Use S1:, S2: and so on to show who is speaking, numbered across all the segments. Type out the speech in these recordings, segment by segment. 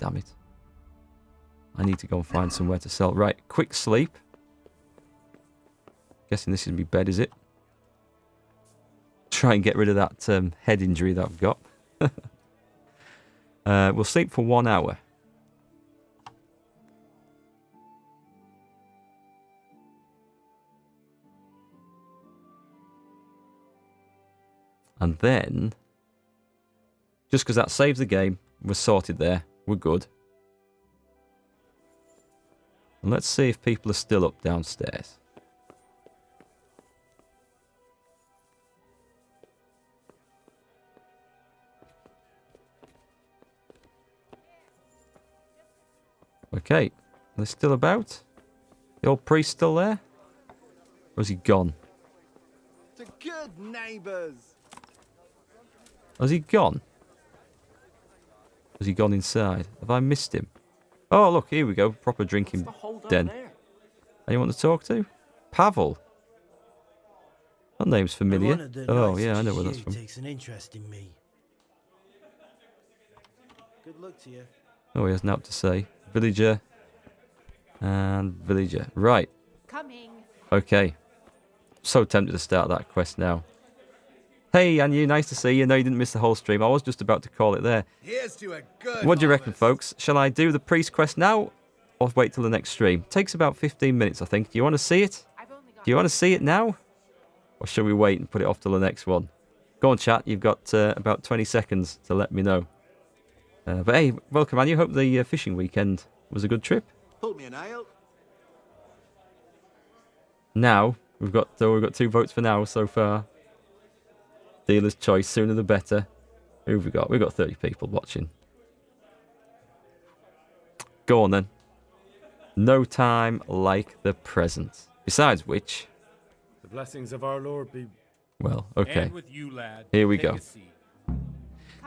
S1: damn it. I need to go and find somewhere to sell. Right, quick sleep. Guessing this is my bed, is it? Try and get rid of that head injury that I've got. We'll sleep for 1 hour. And then, just because that saves the game, we're sorted there. We're good. And let's see if people are still up downstairs. Okay, they're still about? The old priest still there? Or has he gone?
S2: To good neighbours.
S1: Has he gone? Has he gone inside? Have I missed him? Oh, look, here we go. Proper drinking den. Anyone to talk to? Pavel. That name's familiar. Oh, yeah, I know where that's from.
S3: Takes an interest in me. Good luck to you.
S1: Oh, he has nothing to say. Villager. And villager. Right.
S4: Coming.
S1: Okay. So tempted to start that quest now. Hey, Anu, nice to see you. No, you didn't miss the whole stream. I was just about to call it there.
S2: Here's to a good
S1: What do you reckon, folks? Shall I do the priest quest now or wait till the next stream? Takes about 15 minutes, I think. Do you want to see it? Do you want to see it now? Or shall we wait and put it off till the next one? Go on, chat. You've got about 20 seconds to let me know. But hey, welcome, Anu. Hope the fishing weekend was a good trip.
S2: Pull me a nail.
S1: Now, we've got 2 votes for now so far. Dealer's choice, sooner the better. Who have we got? We've got 30 people watching. Go on then. No time like the present. Besides which...
S5: The blessings of our Lord be...
S1: Well, okay.
S6: And with you, lad.
S1: Here we
S6: Take
S1: go.
S6: a seat.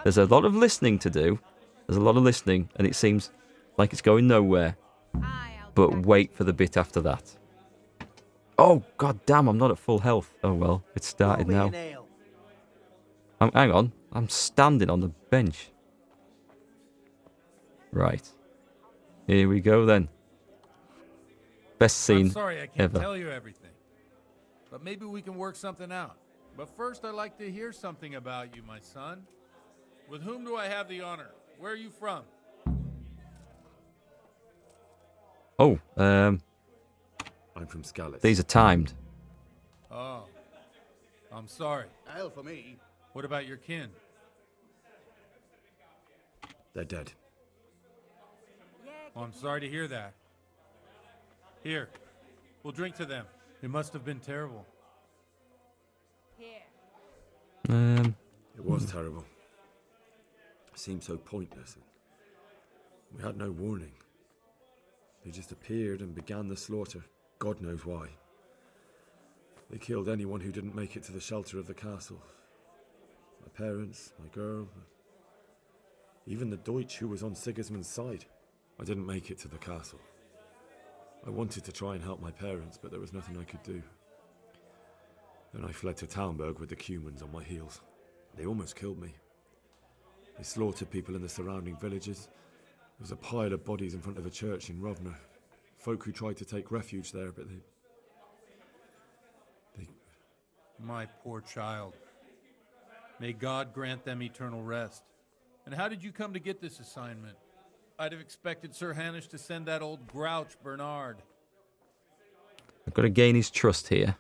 S1: There's a lot of listening to do. There's a lot of listening, and it seems like it's going nowhere. But wait for the bit after that. Oh, god damn, I'm not at full health. Oh well, it's started now. Hang on, I'm standing on the bench. Right. Here we go then. Best scene
S6: I'm sorry I can't
S1: ever.
S6: tell you everything. But maybe we can work something out. But first I'd like to hear something about you, my son. With whom do I have the honor? Where are you from?
S1: Oh,
S5: I'm from Scallis.
S1: these are timed.
S6: Oh, I'm sorry.
S2: Ale for me.
S6: What about your kin?
S5: They're dead.
S6: Oh, I'm sorry to hear that. Here, we'll drink to them. It must have been terrible.
S5: It was terrible. It seemed so pointless. We had no warning. They just appeared and began the slaughter. God knows why. They killed anyone who didn't make it to the shelter of the castle. My parents, my girl, even the Deutsch who was on Sigismund's side. I didn't make it to the castle. I wanted to try and help my parents, but there was nothing I could do. Then I fled to Talmberg with the Cumans on my heels. They almost killed me. They slaughtered people in the surrounding villages. There was a pile of bodies in front of the church in Rovno. Folk who tried to take refuge there, but they...
S6: My poor child. May God grant them eternal rest. And how did you come to get this assignment? I'd have expected Sir Hanish to send that old grouch, Bernard.
S1: I've got to gain his trust here.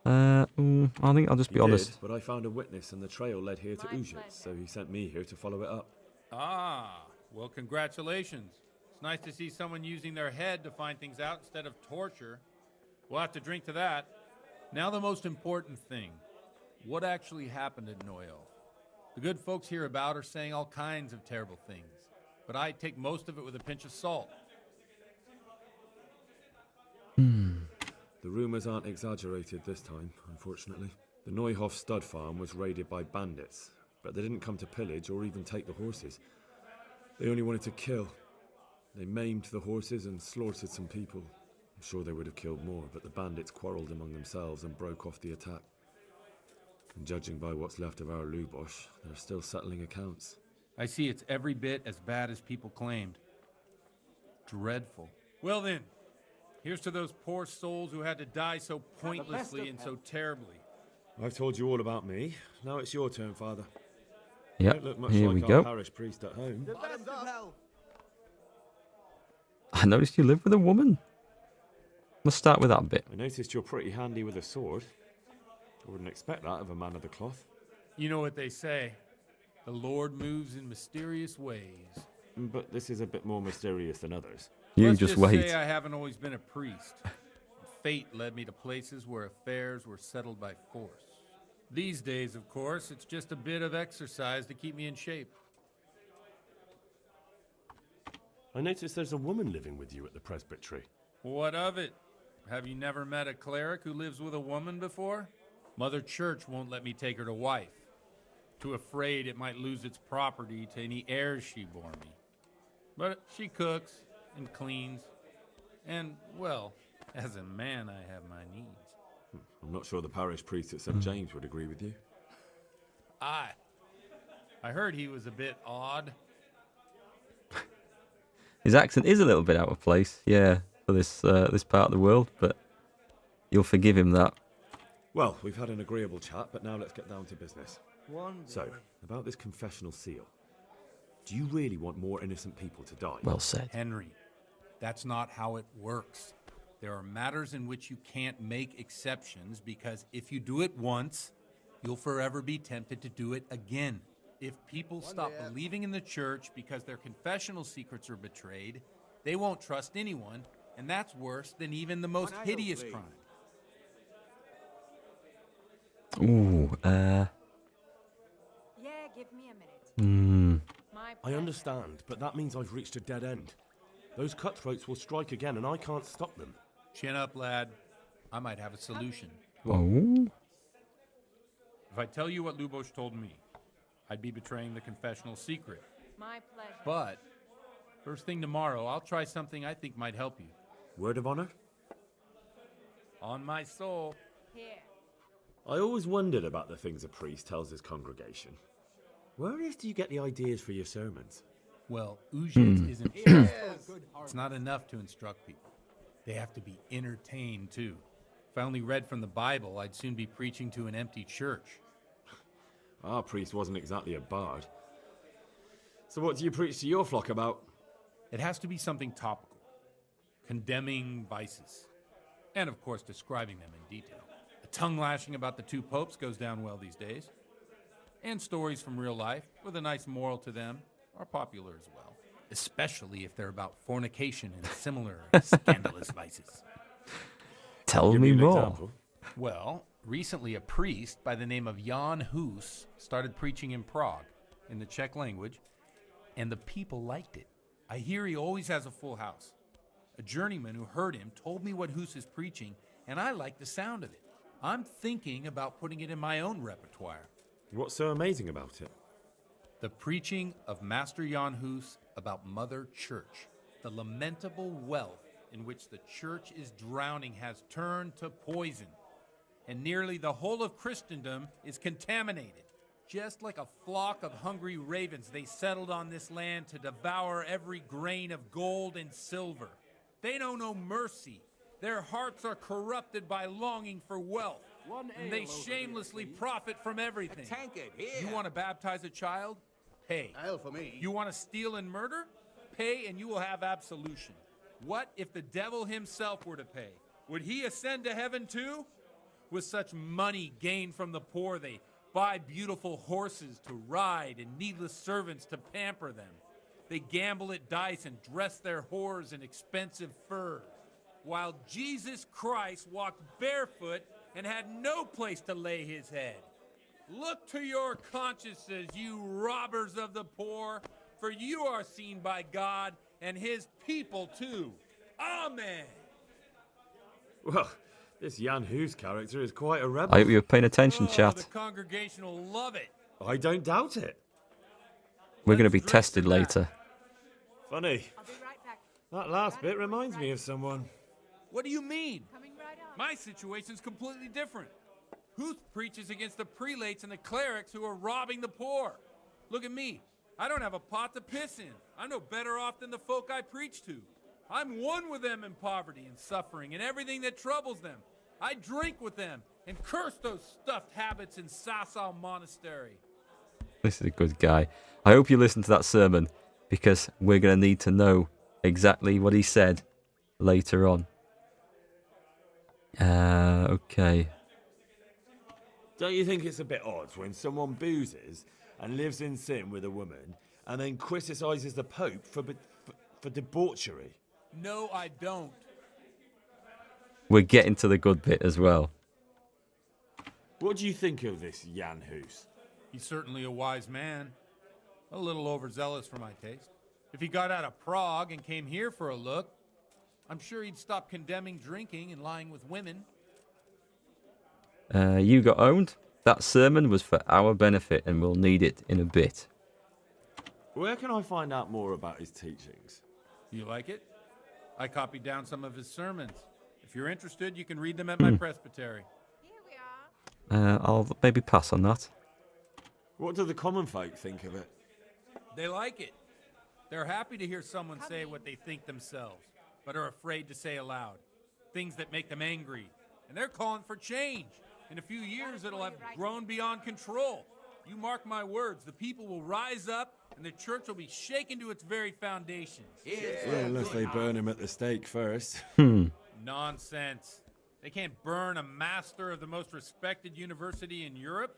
S1: I think I'll just be honest.
S5: Did, but I found a witness and the trail led here to Ujit, so he sent me here to follow it up.
S6: Ah, well, congratulations. It's nice to see someone using their head to find things out instead of torture. We'll have to drink to that. Now the most important thing. What actually happened at Noyo? The good folks hereabout are saying all kinds of terrible things, but I take most of it with a pinch of salt.
S5: The rumours aren't exaggerated this time, unfortunately. The Neuhof stud farm was raided by bandits, but they didn't come to pillage or even take the horses. They only wanted to kill. They maimed the horses and slaughtered some people. I'm sure they would have killed more, but the bandits quarrelled among themselves and broke off the attack. And judging by what's left of our Lubosh, they're still settling accounts.
S6: I see it's every bit as bad as people claimed. Dreadful. Well then, here's to those poor souls who had to die so pointlessly and so terribly.
S5: I've told you all about me. Now it's your turn, Father.
S1: Yep,
S5: Don't look much
S1: here
S5: like
S1: we
S5: our
S1: go.
S5: parish priest at home.
S2: The best of hell.
S1: I noticed you live with a woman. Let's start with that bit.
S5: I noticed you're pretty handy with a sword. I wouldn't expect that of a man of the cloth.
S6: You know what they say. The Lord moves in mysterious ways.
S5: But this is a bit more mysterious than others.
S1: You
S6: Let's
S1: just
S6: just
S1: wait.
S6: say I haven't always been a priest. Fate led me to places where affairs were settled by force. These days, of course, it's just a bit of exercise to keep me in shape.
S4: I notice there's a woman living with you at the presbytery.
S6: What of it? Have you never met a cleric who lives with a woman before? Mother Church won't let me take her to wife. Too afraid it might lose its property to any heirs she bore me. But she cooks and cleans. And, well, as a man, I have my needs.
S5: I'm not sure the parish priest at St. James would agree with you.
S6: I heard he was a bit odd.
S1: His accent is a little bit out of place, yeah, for this this part of the world, but you'll forgive him that.
S5: Well, we've had an agreeable chat, but now let's get down to business.
S3: One
S5: So,
S3: day.
S5: about this confessional seal. Do you really want more innocent people to die?
S1: Well said.
S6: Henry, that's not how it works. There are matters in which you can't make exceptions because if you do it once, you'll forever be tempted to do it again. If people stop believing in the church because their confessional secrets are betrayed, they won't trust anyone, and that's worse than even the most hideous crime.
S1: Ooh,
S7: Yeah, give me a minute. My
S4: I
S7: pleasure.
S4: understand, but that means I've reached a dead end. Those cutthroats will strike again, and I can't stop them.
S6: Chin up, lad. I might have a solution.
S1: oh,
S6: If I tell you what Lubosh told me, I'd be betraying the confessional secret.
S7: My pleasure.
S6: But first thing tomorrow, I'll try something I think might help you.
S5: Word of honor?
S6: On my soul.
S7: Here.
S5: I always wondered about the things a priest tells his congregation. Where on earth do you get the ideas for your sermons?
S6: Well, Ujits isn't just. It's not enough to instruct people. They have to be entertained, too. If I only read from the Bible, I'd soon be preaching to an empty church.
S5: Our priest wasn't exactly a bard. So what do you preach to your flock about?
S6: It has to be something topical, condemning vices, and of course describing them in detail. A tongue lashing about the two popes goes down well these days. And stories from real life, with a nice moral to them, are popular as well. Especially if they're about fornication and similar scandalous vices.
S1: tell
S5: Give
S1: me
S5: an
S1: more.
S5: example.
S6: Well, recently a priest by the name of Jan Hus started preaching in Prague, in the Czech language, and the people liked it. I hear he always has a full house. A journeyman who heard him told me what Hus is preaching, and I like the sound of it. I'm thinking about putting it in my own repertoire.
S5: What's so amazing about it?
S6: The preaching of Master Jan Hus about Mother Church. The lamentable wealth in which the church is drowning has turned to poison, and nearly the whole of Christendom is contaminated. Just like a flock of hungry ravens, they settled on this land to devour every grain of gold and silver. They know no mercy. Their hearts are corrupted by longing for wealth, and they shamelessly profit from everything.
S2: Tankard, here.
S6: You want to baptize a child? Pay.
S2: Ale for me.
S6: You want to steal and murder? Pay and you will have absolution. What if the devil himself were to pay? Would he ascend to heaven too? With such money gained from the poor, they buy beautiful horses to ride and needless servants to pamper them. They gamble at dice and dress their whores in expensive furs, while Jesus Christ walked barefoot and had no place to lay his head. Look to your consciences, you robbers of the poor, for you are seen by God and his people too. Amen.
S5: Well, this Jan Hus character is quite a rebel.
S1: I hope you were paying attention,
S6: The
S1: chat.
S6: congregation will love it.
S5: I don't doubt it.
S1: We're going to be
S6: Let's drink
S1: tested
S6: to that.
S1: later.
S5: Funny.
S7: I'll be right back.
S5: That last bit reminds me of someone.
S6: What do you mean?
S7: Coming right up.
S6: My situation's completely different. Huth preaches against the prelates and the clerics who are robbing the poor. Look at me. I don't have a pot to piss in. I'm no better off than the folk I preach to. I'm one with them in poverty and suffering and everything that troubles them. I drink with them and curse those stuffed habits in Sasau Monastery.
S1: This is a good guy. I hope you listen to that sermon, because we're going to need to know exactly what he said later on. Okay.
S5: Don't you think it's a bit odd when someone boozes and lives in sin with a woman and then criticises the Pope for debauchery?
S6: No, I don't.
S1: We're getting to the good bit as well.
S5: What do you think of this Jan Hus?
S6: He's certainly a wise man. A little overzealous for my taste. If he got out of Prague and came here for a look, I'm sure he'd stop condemning drinking and lying with women.
S1: You got owned. That sermon was for our benefit, and we'll need it in a bit.
S5: Where can I find out more about his teachings?
S6: You like it? I copied down some of his sermons. If you're interested, you can read them at my presbytery.
S7: Here we are.
S1: I'll maybe pass on that.
S5: What do the common folk think of it?
S6: They like it. They're happy to hear someone say what they think themselves, but are afraid to say aloud. Things that make them angry. And they're calling for change. In a few years, it'll have grown beyond control. You mark my words, the people will rise up, and the church will be shaken to its very foundations.
S5: Yeah, unless they burn him at the stake first.
S6: Nonsense. They can't burn a master of the most respected university in Europe.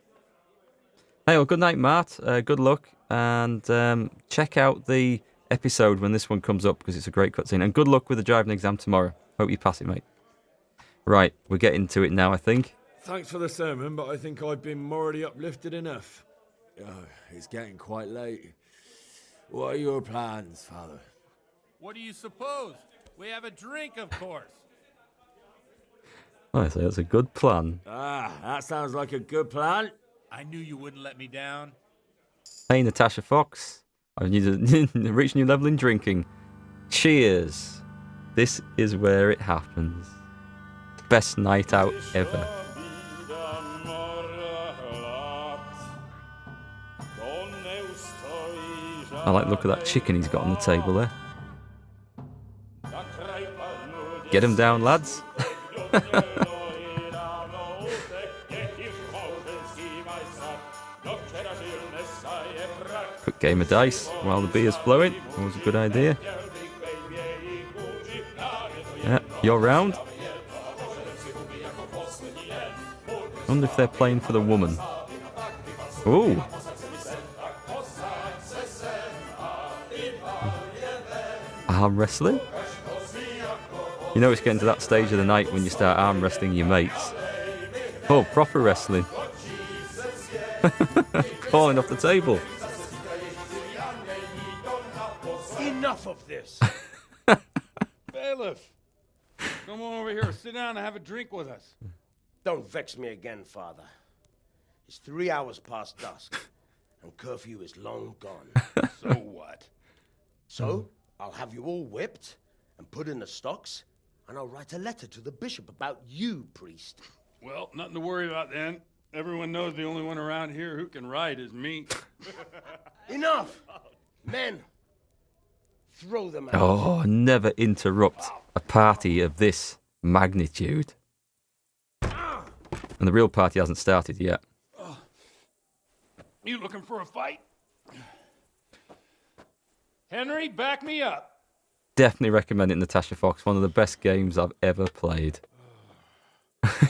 S1: Hey, well, good night, Matt. Good luck, and check out the episode when this one comes up, because it's a great cutscene. And good luck with the driving exam tomorrow. Hope you pass it, mate. Right, we're getting to it now, I think.
S5: Thanks for the sermon, but I think I've been morally uplifted enough. Oh, it's getting quite late. What are your plans, Father?
S6: What do you suppose? We have a drink, of course.
S1: I say that's a good plan.
S5: Ah, that sounds like a good plan.
S6: I knew you wouldn't let me down.
S1: Hey, Natasha Fox. I need to reach a new level in drinking. Cheers. This is where it happens. Best night out ever. I like the look of that chicken he's got on the table there. Get him down, lads. Quick game of dice while the beer's flowing. Always a good idea. Yeah, you're round. I wonder if they're playing for the woman. Ooh. Arm wrestling? You know it's getting to that stage of the night when you start arm wrestling your mates. Oh, proper wrestling. Falling off the table.
S3: Enough of this.
S6: Bailiff, come on over here, sit down and have a drink with us.
S3: Don't vex me again, Father. It's 3 hours past dusk, and curfew is long gone. So what? So, I'll have you all whipped and put in the stocks, and I'll write a letter to the bishop about you, priest.
S6: Well, nothing to worry about then. Everyone knows the only one around here who can ride is me.
S3: Enough! Men, throw them out.
S1: Oh, never interrupt a party of this magnitude. And the real party hasn't started yet.
S6: You looking for a fight? Henry, back me up.
S1: Definitely recommend it, Natasha Fox. One of the best games I've ever played.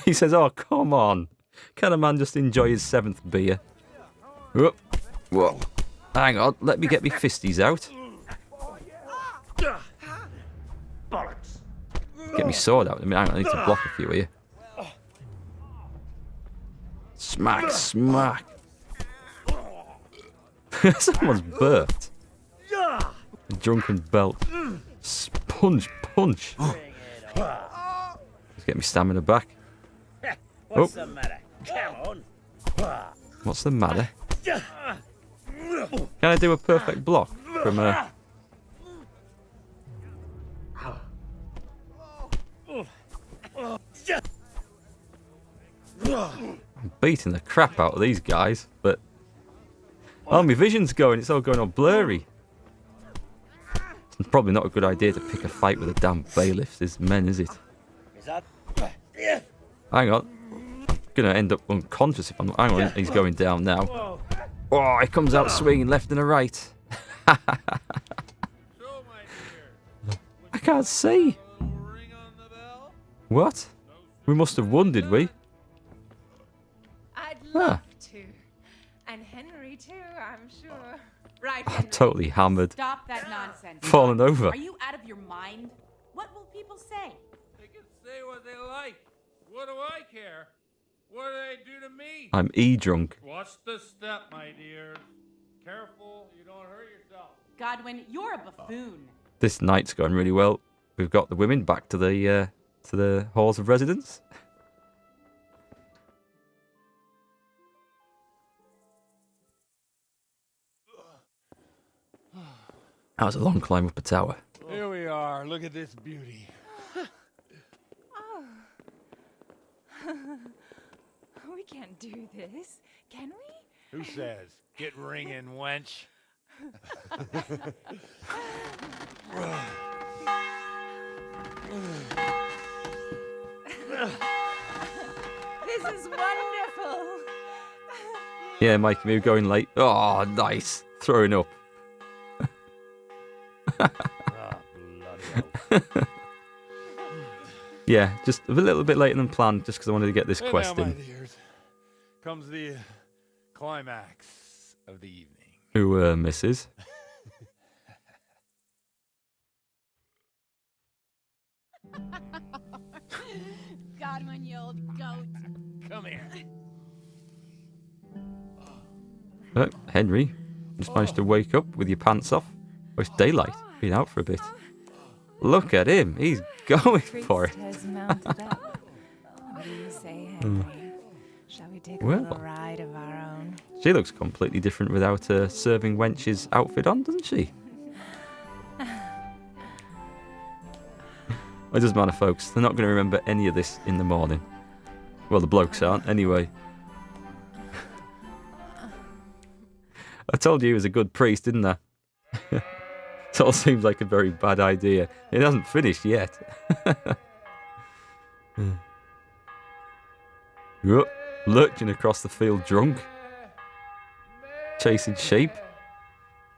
S1: He says, oh, come on. Can a man just enjoy his 7th beer? Whoop. Whoa. Hang on, let me get me fisties out.
S3: Bollocks!
S1: Get me sword out. Hang on, I need to block a few here. Smack, smack. Someone's burped. A drunken belt. Sponge punch. Let's get me stamina back.
S3: What's the matter? Come on.
S1: What's the matter? Can I do a perfect block from a... I'm beating the crap out of these guys, but Oh, my vision's going. It's all going all blurry. It's probably not a good idea to pick a fight with a damn bailiff. There's men, is it? Hang on. Gonna end up unconscious if I'm not. Hang on, he's going down now. Oh, he comes out swinging left and a right. I can't see. What? We must have won, did we?
S7: I'd love to. And Henry too, I'm sure. Right,
S1: I'm
S7: Henry.
S1: totally hammered.
S8: Stop that nonsense.
S1: Falling over.
S8: Are you out of your mind? What will people say?
S6: They can say what they like. What do I care? What do they do to me?
S1: I'm E-drunk.
S6: Watch the step, my dear. Careful, you don't hurt yourself.
S8: Godwin, you're a buffoon.
S1: This night's going really well. We've got the women back to the halls of residence. That was a long climb up a tower.
S6: Here we are. Look at this beauty.
S7: We can't do this, can we?
S6: Who says? Get ringing, wench.
S7: This is wonderful.
S1: Yeah, Mike, we're going late. Oh, nice. Throwing up. Yeah, just a little bit later than planned, just because I wanted to get this quest
S6: And now,
S1: in.
S6: my dears, comes the climax of the evening.
S1: Who, Mrs.?
S8: Godwin, you old goat.
S6: Come here.
S1: Henry, just managed to wake up with your pants off. Oh, it's daylight. Been out for a bit. Look at him. He's going for it.
S7: Has mounted up. What do you say, Henry? Shall we take a little ride of our own?
S1: She looks completely different without her serving wench's outfit on, doesn't she? It doesn't matter, folks. They're not going to remember any of this in the morning. Well, the blokes aren't, anyway. I told you he was a good priest, didn't I? It all seems like a very bad idea. It hasn't finished yet. Yup, lurching across the field drunk. Chasing sheep.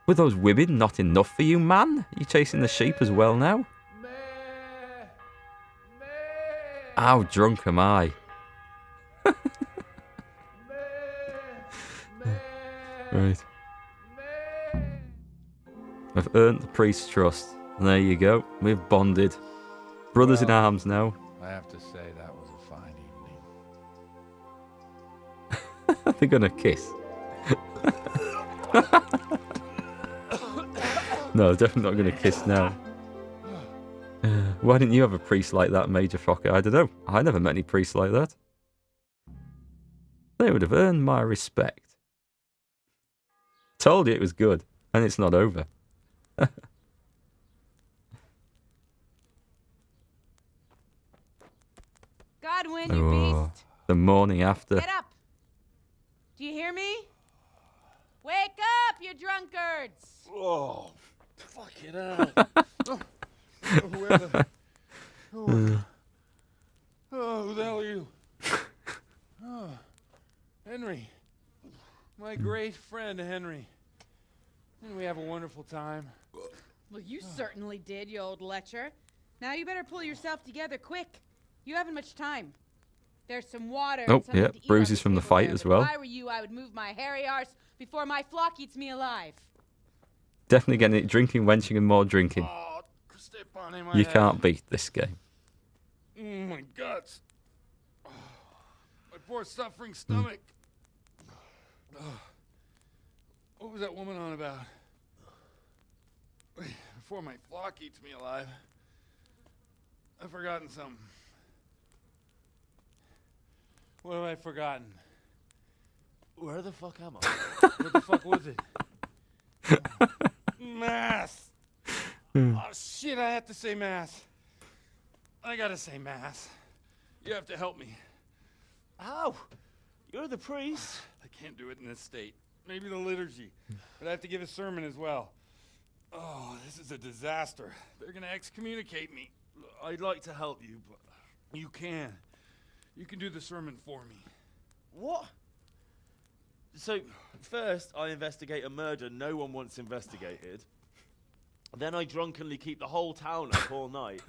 S1: Were those women not enough for you, man? You chasing the sheep as well now? How drunk am I? Right. I've earned the priest's trust. And there you go. We've bonded. Brothers in arms now.
S6: I have to say that was a fine evening.
S1: They're gonna kiss. No, definitely not gonna kiss now. Why didn't you have a priest like that, Major Fokker? I don't know. I never met any priests like that. They would have earned my respect. Told you it was good, and it's not over.
S8: Godwin, you beast.
S1: The morning after.
S8: Get up. Do you hear me? Wake up, you drunkards.
S3: Oh, fuck it out. Where the...
S6: who the hell are you? Oh, Henry. My great friend, Henry. Didn't we have a wonderful time?
S8: Well, you certainly did, you old lecher. Now you better pull yourself together quick. You haven't much time. There's some water.
S1: Oh,
S8: and something
S1: yeah,
S8: to eat
S1: bruises
S8: on
S1: from the
S8: table
S1: fight
S8: there,
S1: as
S8: but
S1: well.
S8: If I were you, I would move my hairy arse before my flock eats me alive.
S1: Definitely getting it. Drinking, wenching, and more drinking.
S6: Oh, step on him.
S1: You can't beat this game.
S6: My guts. Oh, my poor suffering stomach. Oh, what was that woman on about? Before my flock eats me alive. I've forgotten something. What have I forgotten?
S3: Where the fuck am I?
S6: What the fuck was it? Mass. Oh, shit, I have to say mass. I gotta say mass. You have to help me.
S3: How? You're the priest.
S6: I can't do it in this state.
S9: maybe the liturgy. But I have to give a sermon as well. Oh, this is a disaster. They're gonna excommunicate me. I'd like to help you, but you can. You can do the sermon for me.
S10: What? So, first I investigate a murder no one wants investigated. Then I drunkenly keep the whole town up all night.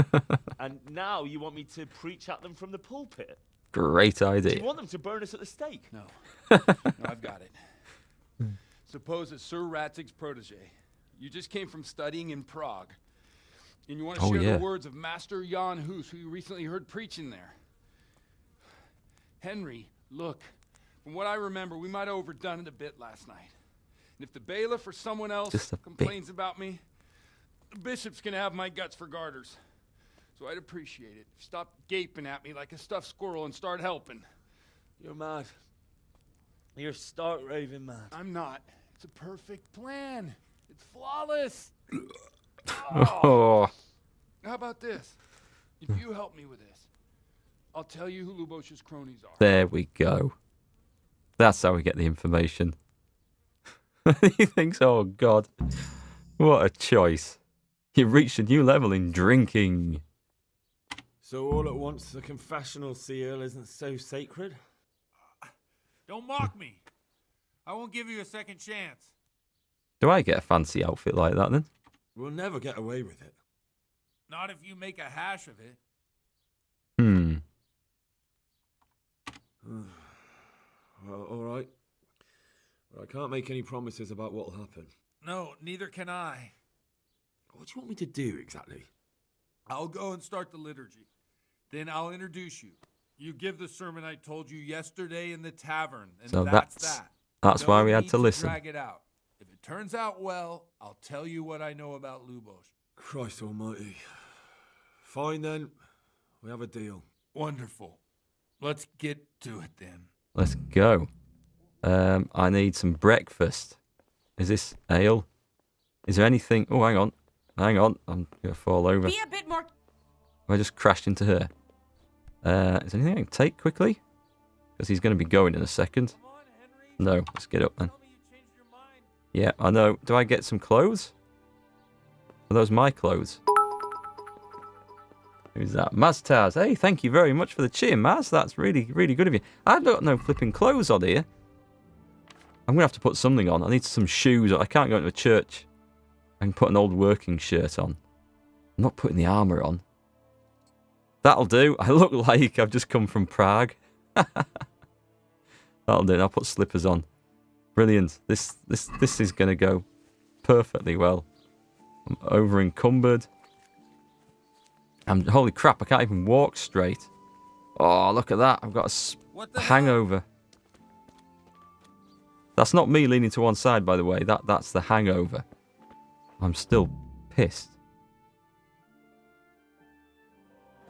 S10: And now you want me to preach at them from the pulpit?
S1: Great
S10: Do
S1: idea.
S10: you want them to burn us at the stake?
S9: No. No, I've got it. Suppose that Sir Ratzig's protege. You just came from studying in Prague. And you want to share the words of Master Jan Hus, who you recently heard preaching there. Henry, look, from what I remember, we might have overdone it a bit last night. And if the bailiff or someone else complains about me, the bishop's gonna have my guts for garters. So I'd appreciate it. Stop gaping at me like a stuffed squirrel and start helping.
S10: You're mad. You're stark raving mad.
S9: I'm not. It's a perfect plan. It's flawless.
S1: Oh.
S9: How about this? If you help me with this, I'll tell you who Lubosh's cronies are.
S1: There we go. That's how we get the information. He thinks, oh God, what a choice. You've reached a new level in drinking.
S5: So all at once the confessional seal isn't so sacred?
S6: Don't mock me. I won't give you a second chance.
S1: Do I get a fancy outfit like that then?
S5: We'll never get away with it.
S6: Not if you make a hash of it.
S5: Well, all right. But I can't make any promises about what'll happen.
S6: No, neither can I.
S5: What do you want me to do exactly?
S6: I'll go and start the liturgy. Then I'll introduce you. You give the sermon I told you yesterday in the tavern, and
S1: So
S6: that's that.
S1: That's
S6: No
S1: why we had
S6: need
S1: to listen.
S6: Drag it out. If it turns out well, I'll tell you what I know about Lubosh.
S5: Christ almighty. Fine then. We have a deal.
S6: Wonderful. Let's get to it then.
S1: Let's go. I need some breakfast. Is this ale? Is there anything? Oh, hang on. Hang on. I'm going to fall over.
S8: Be a bit more.
S1: I just crashed into her. Is there anything I can take quickly? Because he's going to be going in a second. No, let's get up then. Yeah, I know. Do I get some clothes? Are those my clothes? Who's that? Maztaz. Hey, thank you very much for the cheer, Maz. That's really, really good of you. I've got no flipping clothes on here. I'm going to have to put something on. I need some shoes. I can't go into a church. I can put an old working shirt on. I'm not putting the armour on. That'll do. I look like I've just come from Prague. That'll do. I'll put slippers on. Brilliant. This is going to go perfectly well. I'm over encumbered. Holy crap, I can't even walk straight. Oh, look at that. I've got a hangover. That's not me leaning to one side, by the way. That's the hangover. I'm still pissed.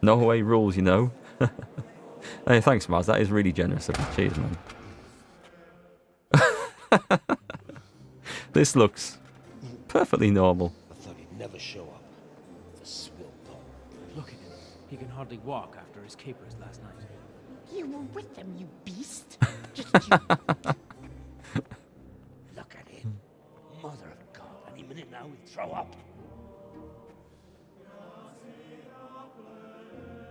S1: Norway rules, you know. Hey, thanks, Maz. That is really generous of you. Cheers, man. This looks perfectly normal.
S3: I thought he'd never show up. The swill dog.
S11: Look at him. He can hardly walk after his capers last night.
S12: You were with them, you beast. Just you.
S3: Look at him. Mother of God. Any minute now he'll throw up.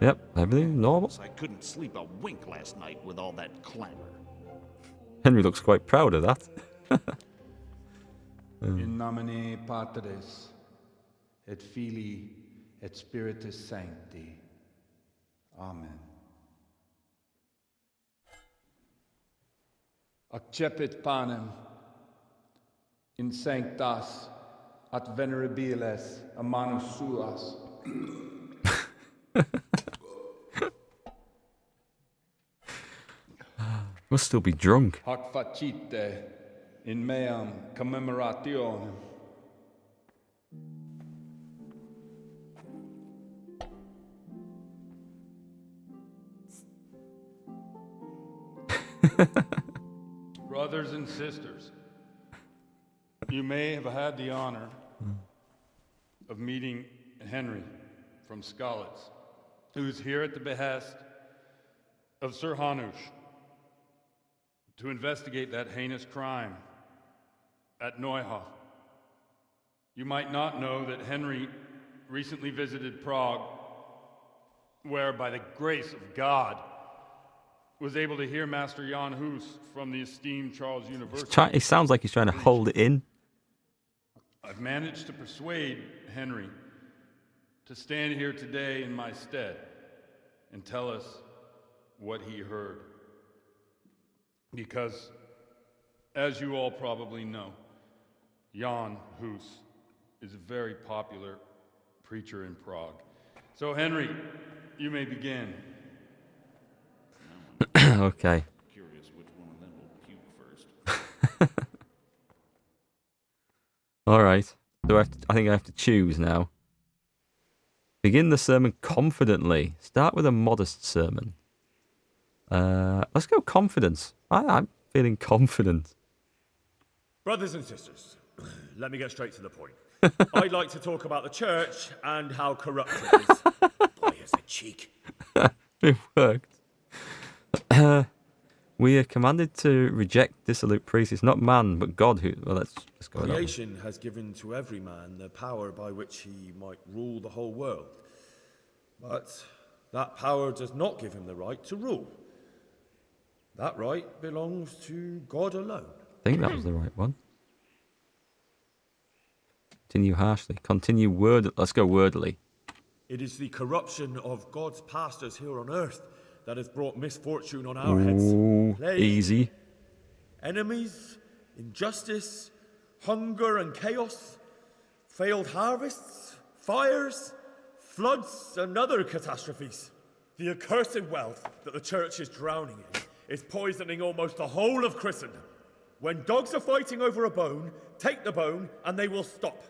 S1: Yep, everything normal.
S13: I couldn't sleep a wink last night with all that clamor.
S1: Henry looks quite proud of that.
S9: In nomine Patris, et Filii, et Spiritus Sancti. Amen. Accepit panem in sanctas at venerabiles a manus suas.
S1: Must still be drunk.
S9: Hoc facite in meam commemorationem. Brothers and sisters, you may have had the honor of meeting Henry from Skalitz, who is here at the behest of Sir Hanush to investigate that heinous crime at Neuhof. You might not know that Henry recently visited Prague, where, by the grace of God, was able to hear Master Jan Hus from the esteemed Charles University.
S1: It sounds like he's trying to hold it in.
S9: I've managed to persuade Henry to stand here today in my stead and tell us what he heard. Because, as you all probably know, Jan Hus is a very popular preacher in Prague. So, Henry, you may begin.
S1: Okay.
S13: Curious which one of them will puke first.
S1: All right. I think I have to choose now. Begin the sermon confidently. Start with a modest sermon. Let's go confidence. I'm feeling confident.
S5: Brothers and sisters, let me get straight to the point. I'd like to talk about the church and how corrupt it is. Boy, has a cheek.
S1: It worked. We are commanded to reject dissolute priests. It's not man, but God who... Well, let's go with that one.
S5: Creation has given to every man the power by which he might rule the whole world. But that power does not give him the right to rule. That right belongs to God alone.
S1: I think that was the right one. Continue harshly. Continue word. Let's go wordily.
S5: It is the corruption of God's pastors here on earth that has brought misfortune on our heads. Plague,
S1: Easy.
S5: enemies, injustice, hunger and chaos, failed harvests, fires, floods and other catastrophes. The accursed wealth that the church is drowning in is poisoning almost the whole of Christendom. When dogs are fighting over a bone, take the bone and they will stop.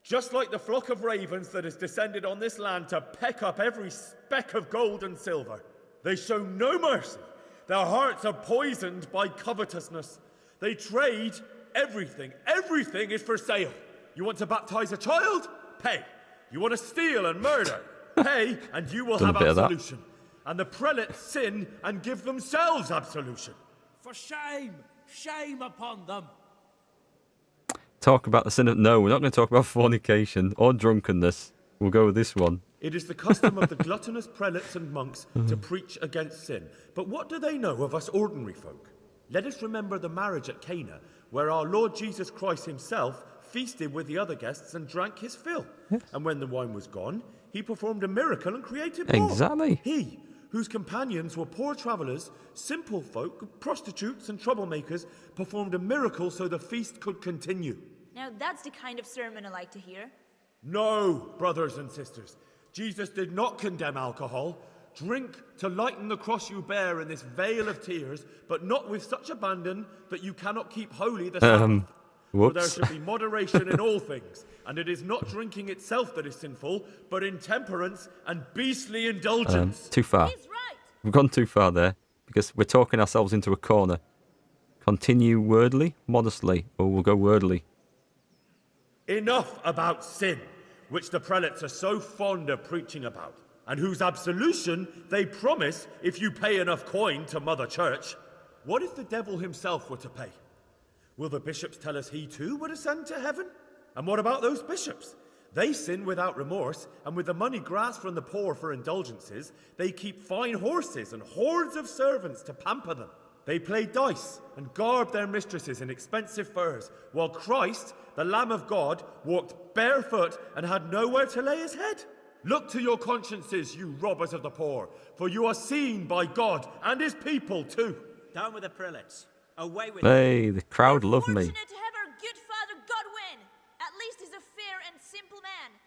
S5: Just like the flock of ravens that has descended on this land to peck up every speck of gold and silver. They show no mercy. Their hearts are poisoned by covetousness. They trade everything. Everything is for sale. You want to baptize a child? Pay. You want to steal and murder? Pay, and you will have absolution. And the prelates sin and give themselves absolution.
S11: For shame! Shame upon them!
S1: Talk about the sin of... No, we're not going to talk about fornication or drunkenness. We'll go with this one.
S5: It is the custom of the gluttonous prelates and monks to preach against sin. But what do they know of us ordinary folk? Let us remember the marriage at Cana, where our Lord Jesus Christ himself feasted with the other guests and drank his fill. Yes. And when the wine was gone, he performed a miracle and created more.
S1: Exactly.
S5: He, whose companions were poor travellers, simple folk, prostitutes and troublemakers, performed a miracle so the feast could continue.
S14: Now that's the kind of sermon I like to hear.
S5: No, brothers and sisters. Jesus did not condemn alcohol. Drink to lighten the cross you bear in this vale of tears, but not with such abandon that you cannot keep holy the Sabbath. For there should be moderation in all things, and it is not drinking itself that is sinful, but intemperance and beastly indulgence.
S1: Too far.
S14: He's right.
S1: We've gone too far there, because we're talking ourselves into a corner. Continue wordly, modestly, or we'll go wordly.
S5: Enough about sin, which the prelates are so fond of preaching about, and whose absolution they promise if you pay enough coin to Mother Church. What if the devil himself were to pay? Will the bishops tell us he too would ascend to heaven? And what about those bishops? They sin without remorse, and with the money grasped from the poor for indulgences, they keep fine horses and hordes of servants to pamper them. They play dice and garb their mistresses in expensive furs, while Christ, the Lamb of God, walked barefoot and had nowhere to lay his head. Look to your consciences, you robbers of the poor, for you are seen by God and his people too.
S11: Down with the prelates. Away with
S1: Hey, the crowd love me.
S14: Fortunate to have our good father Godwin. At least he's a fair and simple man.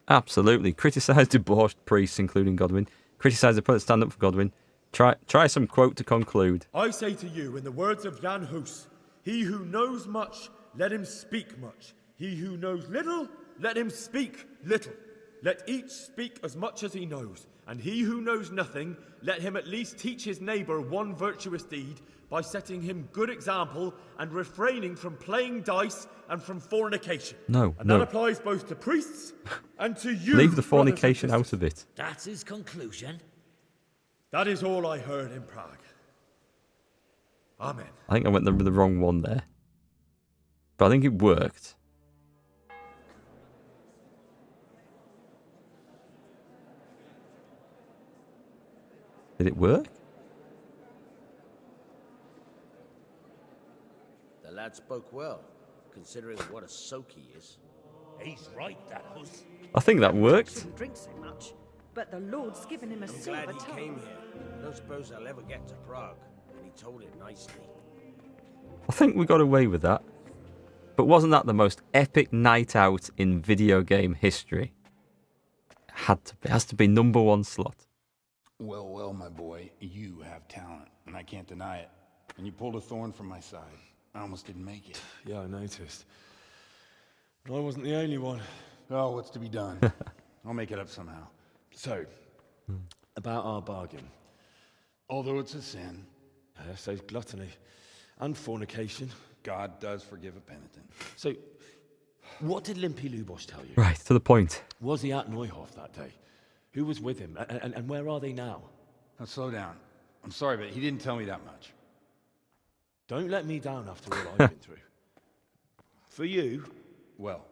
S1: Absolutely. Criticise debauched priests, including Godwin. Criticise the prelates, stand up for Godwin. Try some quote to conclude.
S5: I say to you, in the words of Jan Hus, he who knows much, let him speak much. He who knows little, let him speak little. Let each speak as much as he knows. And he who knows nothing, let him at least teach his neighbour one virtuous deed by setting him good example and refraining from playing dice and from fornication.
S1: No,
S5: and that applies both to priests and to you.
S1: Leave the fornication out of it.
S11: That's his conclusion.
S5: That is all I heard in Prague. Amen.
S1: I think I went the wrong one there. But I think it worked. Did it work?
S3: The lad spoke well, considering what a soak he is.
S15: He's right, that was.
S1: I think that worked.
S12: Shouldn't drink so much, but the Lord's given him a
S3: I'm
S12: silver
S3: glad he
S12: tongue.
S3: came here. I don't suppose I'll ever get to Prague, and he told it nicely.
S1: I think we got away with that. But wasn't that the most epic night out in video game history? It has to be #1 slot.
S6: Well, well, my boy, you have talent, and I can't deny it. And you pulled a thorn from my side. I almost didn't make it.
S5: Yeah, I noticed. I wasn't the only one.
S6: Oh, what's to be done? I'll make it up somehow.
S5: So, about our bargain.
S6: Although it's a sin.
S5: So gluttony and fornication.
S6: God does forgive a penitent.
S4: So, what did Limpy Lubosh tell you?
S1: Right, to the point.
S4: Was he at Neuhof that day? Who was with him? And where are they now?
S6: Now, slow down. I'm sorry, but he didn't tell me that much.
S4: Don't let me down after all I've been through. For you?
S6: Well,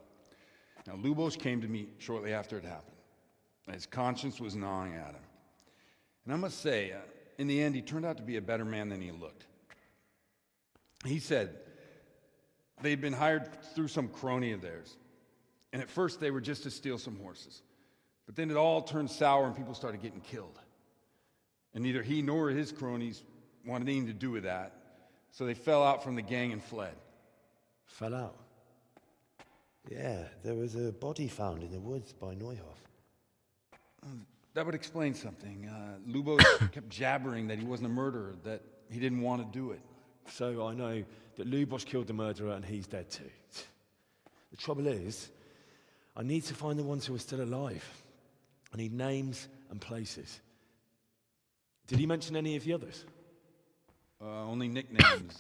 S6: now Lubosh came to me shortly after it happened. His conscience was gnawing at him. And I must say, in the end, he turned out to be a better man than he looked. He said they'd been hired through some crony of theirs. And at first, they were just to steal some horses. But then it all turned sour and people started getting killed. And neither he nor his cronies wanted anything to do with that. So they fell out from the gang and fled.
S4: Fell out? Yeah, there was a body found in the woods by Neuhof.
S6: That would explain something. Lubosh kept jabbering that he wasn't a murderer, that he didn't want to do it.
S4: So I know that Lubosh killed the murderer and he's dead too. The trouble is, I need to find the ones who are still alive. I need names and places. Did he mention any of the others?
S6: Only nicknames.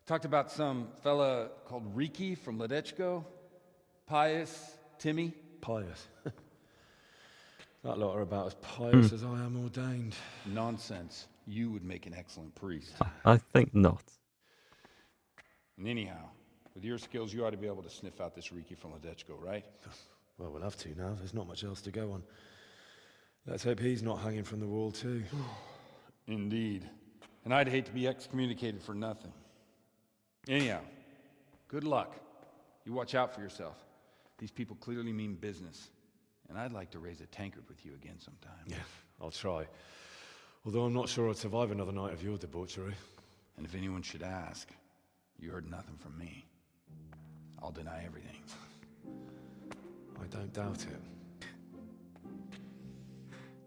S6: Talked about some fella called Riki from Ledechko, Pius, Timmy.
S4: Pius. That lot are about as pious as I am ordained.
S6: Nonsense. You would make an excellent priest.
S1: I think not.
S6: And anyhow, with your skills, you ought to be able to sniff out this Riki from Ledechko, right?
S4: Well, we'll have to now. There's not much else to go on. Let's hope he's not hanging from the wall too.
S6: Indeed. And I'd hate to be excommunicated for nothing. Anyhow, good luck. You watch out for yourself. These people clearly mean business. And I'd like to raise a tankard with you again sometime.
S4: Yeah, I'll try. Although I'm not sure I'd survive another night of your debauchery.
S6: And if anyone should ask, you heard nothing from me. I'll deny everything.
S4: I don't doubt it.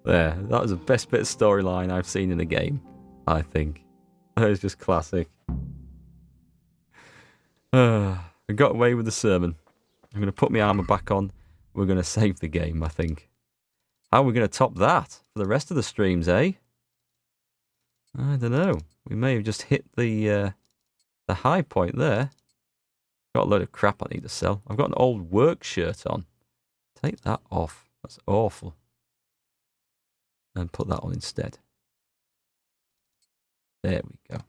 S1: There, that was the best bit of storyline I've seen in a game, I think. It was just classic. I got away with the sermon. I'm going to put my armour back on. We're going to save the game, I think. How are we going to top that for the rest of the streams, eh? I don't know. We may have just hit the high point there. Got a load of crap I need to sell. I've got an old work shirt on. Take that off. That's awful. And put that on instead. There we go.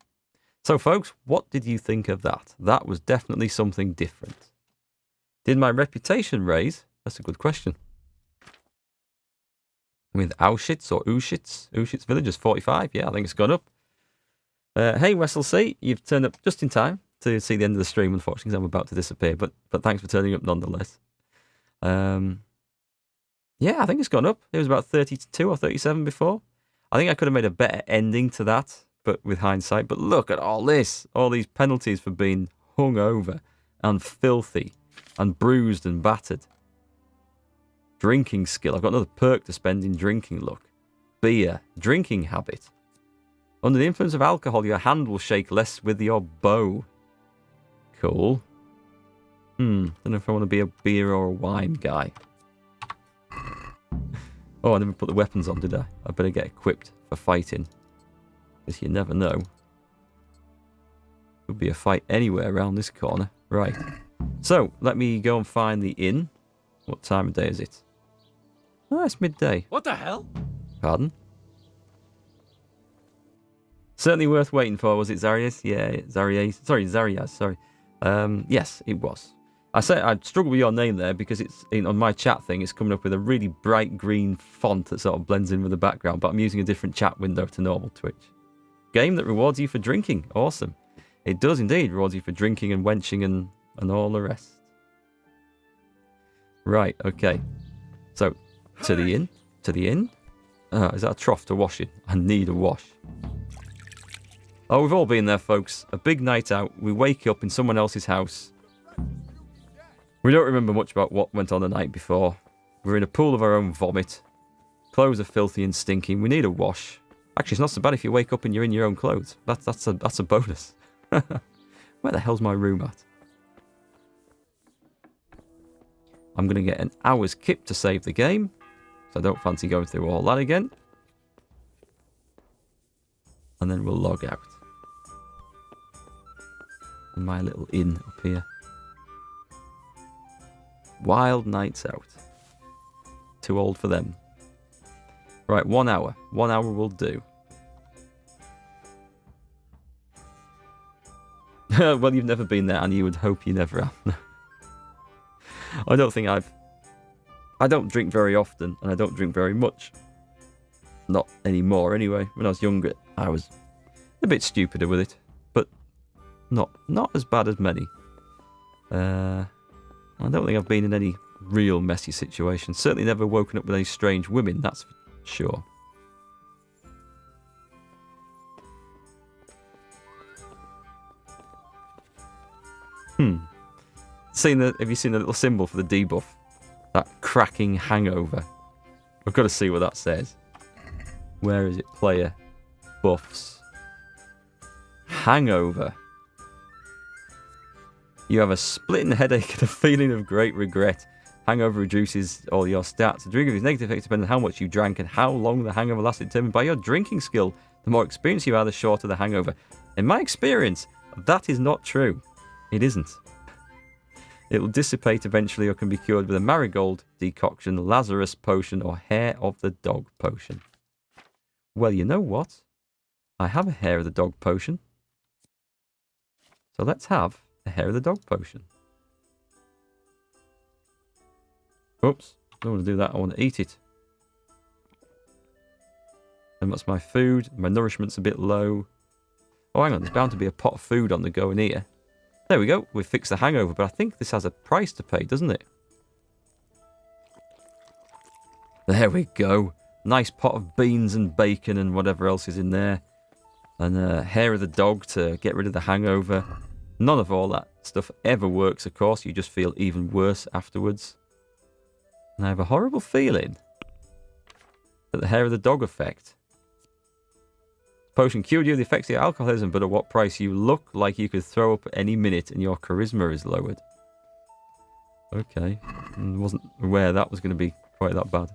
S1: So, folks, what did you think of that? That was definitely something different. Did my reputation raise? That's a good question. With Auschwitz or Auschwitz Villagers 45. Yeah, I think it's gone up. Hey, Wessel C, you've turned up just in time to see the end of the stream, unfortunately, because I'm about to disappear. But thanks for turning up nonetheless. Yeah, I think it's gone up. It was about 32 or 37 before. I think I could have made a better ending to that, but with hindsight. But look at all this. All these penalties for being hung over and filthy and bruised and battered. Drinking skill. I've got another perk to spend in drinking, look. Beer. Drinking habit. Under the influence of alcohol, your hand will shake less with your bow. Cool. Don't know if I want to be a beer or a wine guy. Oh, I never put the weapons on, did I? I better get equipped for fighting. Because you never know. Could be a fight anywhere around this corner. Right. So, let me go and find the inn. What time of day is it? Oh, it's midday.
S11: What the hell?
S1: Pardon? Certainly worth waiting for, was it Zarias? Yeah, Zarias. Sorry, Zarias, sorry. Yes, it was. I struggle with your name there because it's on my chat thing. It's coming up with a really bright green font that sort of blends in with the background. But I'm using a different chat window to normal Twitch. Game that rewards you for drinking. Awesome. It does indeed reward you for drinking and wenching and all the rest. Right. Okay. So to the inn. To the inn. Is that a trough to wash in? I need a wash. Oh, we've all been there, folks. A big night out. We wake up in someone else's house. We don't remember much about what went on the night before. We're in a pool of our own vomit. Clothes are filthy and stinking. We need a wash. Actually, it's not so bad if you wake up and you're in your own clothes. That's a bonus. Where the hell's my room at? I'm going to get an hour's kip to save the game. So I don't fancy going through all that again. And then we'll log out. In my little inn up here. Wild nights out. Too old for them. Right, 1 hour. 1 hour will do. Well, you've never been there, and you would hope you never have. I don't drink very often, and I don't drink very much. Not anymore, anyway. When I was younger, I was a bit stupider with it. But not as bad as many. I don't think I've been in any real messy situations. Certainly never woken up with any strange women, that's for sure. Have you seen the little symbol for the debuff? That cracking hangover. I've got to see what that says. Where is it? Player. Buffs. Hangover. You have a splitting headache and a feeling of great regret. Hangover reduces all your stats. The drink is negative effects depending on how much you drank and how long the hangover lasted, determined by your drinking skill. The more experienced you are, the shorter the hangover. In my experience, that is not true. It isn't. It will dissipate eventually or can be cured with a marigold decoction, Lazarus potion, or hair of the dog potion. Well, you know what? I have a hair of the dog potion. So let's have a hair of the dog potion. Oops, don't want to do that. I want to eat it. And that's my food. My nourishment's a bit low. Oh, hang on. There's bound to be a pot of food on the go in here. There we go. We've fixed the hangover, but I think this has a price to pay, doesn't it? There we go. Nice pot of beans and bacon and whatever else is in there. And hair of the dog to get rid of the hangover. None of all that stuff ever works, of course. You just feel even worse afterwards. And I have a horrible feeling that the hair of the dog effect. Potion cured you of the effects of your alcoholism, but at what price? You look like you could throw up at any minute and your charisma is lowered. Okay. I wasn't aware that was going to be quite that bad.